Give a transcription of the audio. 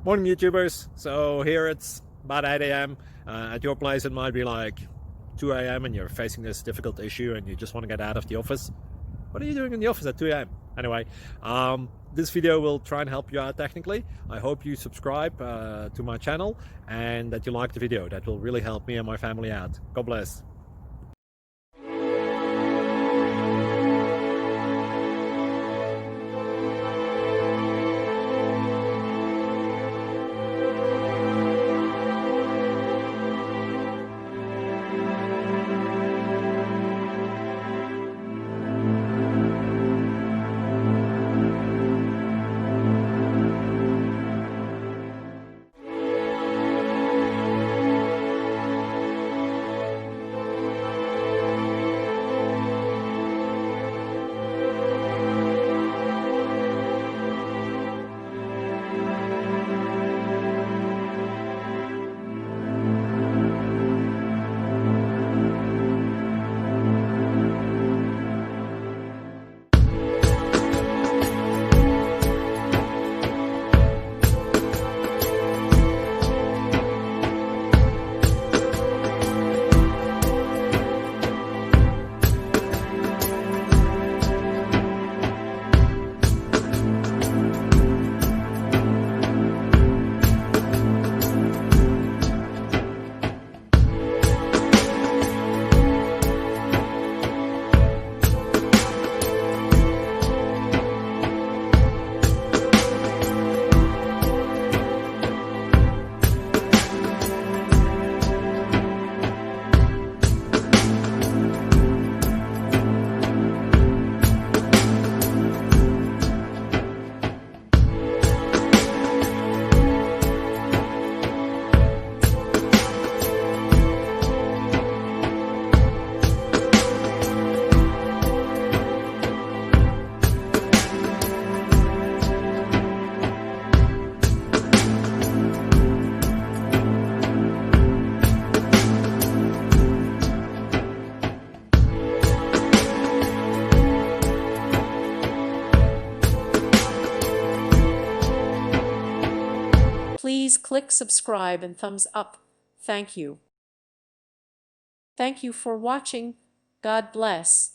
Morning YouTubers. So here it's about 8 a.m. At your place it might be like 2 a.m. and you're facing this difficult issue and you just want to get out of the office. What are you doing in the office at 2 a.m.? Anyway, this video will try and help you out technically. I hope you subscribe to my channel and that you like the video. That will really help me and my family out. God bless. Please click subscribe and thumbs up. Thank you. Thank you for watching. God bless.